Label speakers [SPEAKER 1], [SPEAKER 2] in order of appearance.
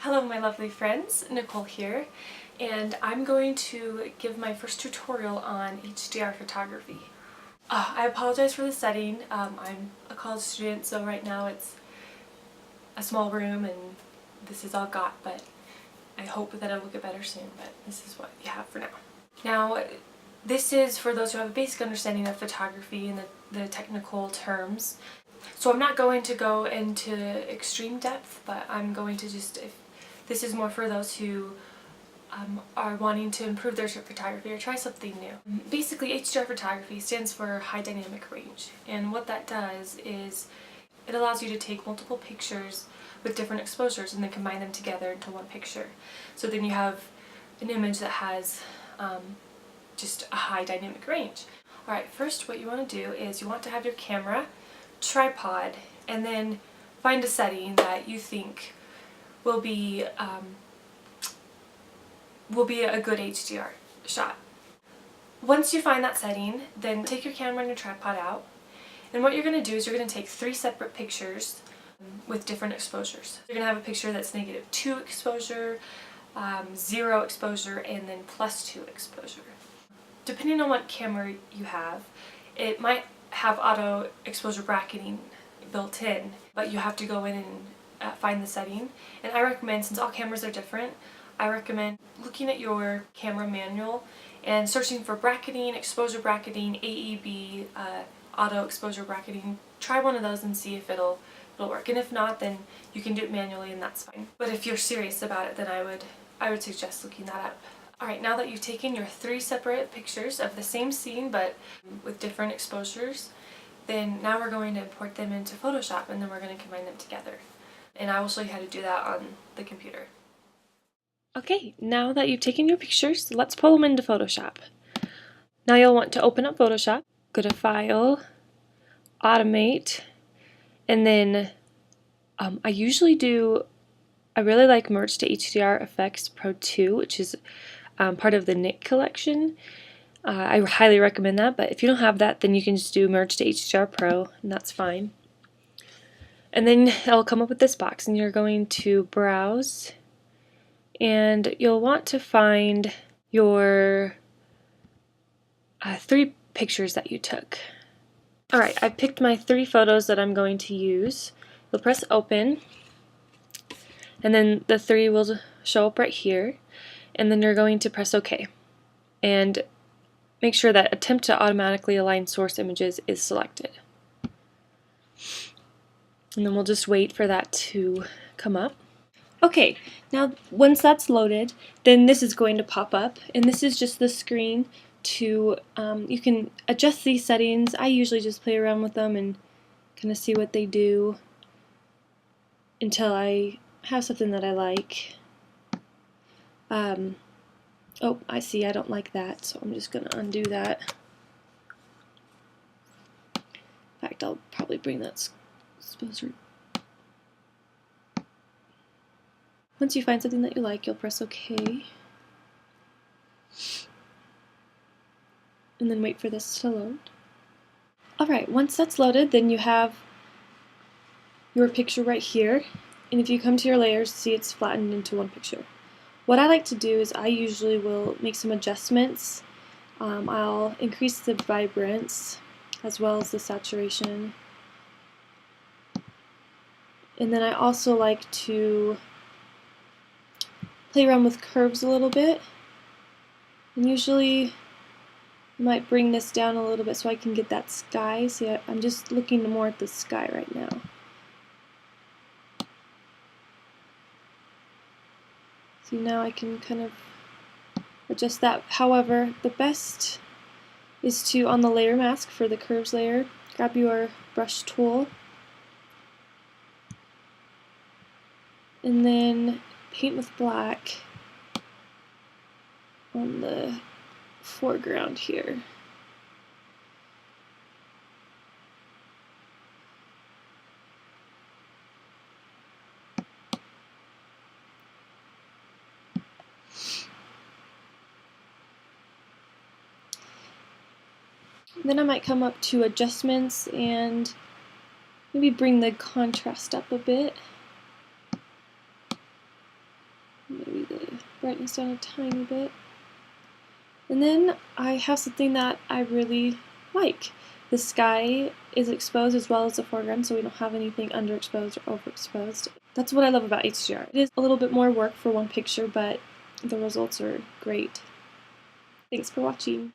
[SPEAKER 1] Hello my lovely friends, Nicole here, and I'm going to give my first tutorial on HDR photography. I apologize for the setting. I'm a college student, so right now it's a small room and this is all got, but I hope that it will get better soon, but this is what you have for now. Now, this is for those who have a basic understanding of photography and the technical terms. So I'm not going to go into extreme depth, but I'm going to just, this is more for those who are wanting to improve their photography or try something new. Basically, HDR photography stands for high dynamic range, and what that does is it allows you to take multiple pictures with different exposures and then combine them together into one picture. So then you have an image that has just a high dynamic range. Alright, first what you want to do is you want to have your camera, tripod, and then find a setting that you think will be a good HDR shot. Once you find that setting, then take your camera and your tripod out, and what you're going to do is you're going to take 3 separate pictures with different exposures. You're going to have a picture that's -2 exposure, 0 exposure, and then +2 exposure. Depending on what camera you have, it might have auto exposure bracketing built in, but you have to go in and find the setting. And I recommend, since all cameras are different, I recommend looking at your camera manual and searching for bracketing, exposure bracketing, AEB, auto exposure bracketing. Try one of those and see if it'll work. And if not, then you can do it manually and that's fine. But if you're serious about it, then I would suggest looking that up. Alright, now that you've taken your 3 separate pictures of the same scene but with different exposures, then now we're going to import them into Photoshop and then we're going to combine them together. And I will show you how to do that on the computer. Okay, now that you've taken your pictures, let's pull them into Photoshop. Now you'll want to open up Photoshop, go to File, Automate, and then I really like Merge to HDR Effects Pro 2, which is part of the Nick collection. I highly recommend that, but if you don't have that, then you can just do Merge to HDR Pro, and that's fine. And then it'll come up with this box, and you're going to browse, and you'll want to find your 3 pictures that you took. Alright, I picked my 3 photos that I'm going to use. You'll press open, and then the 3 will show up right here, and then you're going to press OK. And make sure that Attempt to automatically align source images is selected. And then we'll just wait for that to come up. Okay, now once that's loaded, then this is going to pop up, and this is just the screen to, you can adjust these settings. I usually just play around with them and kind of see what they do until I have something that I like. Oh, I see, I don't like that, so I'm just going to undo that. In fact, I'll probably bring that exposure. Once you find something that you like, you'll press OK. And then wait for this to load. Alright, once that's loaded, then you have your picture right here. And if you come to your layers, see it's flattened into one picture. What I like to do is I usually will make some adjustments. I'll increase the vibrance as well as the saturation. And then I also like to play around with curves a little bit. And usually I might bring this down a little bit so I can get that sky. See, I'm just looking more at the sky right now. See, now I can kind of adjust that. However, the best is to, on the layer mask for the curves layer, grab your brush tool and then paint with black on the foreground here. Then I might come up to adjustments and maybe bring the contrast up a bit. Maybe the brightness down a tiny bit. And then I have something that I really like. The sky is exposed as well as the foreground, so we don't have anything underexposed or overexposed. That's what I love about HDR. It is a little bit more work for one picture, but the results are great. Thanks for watching.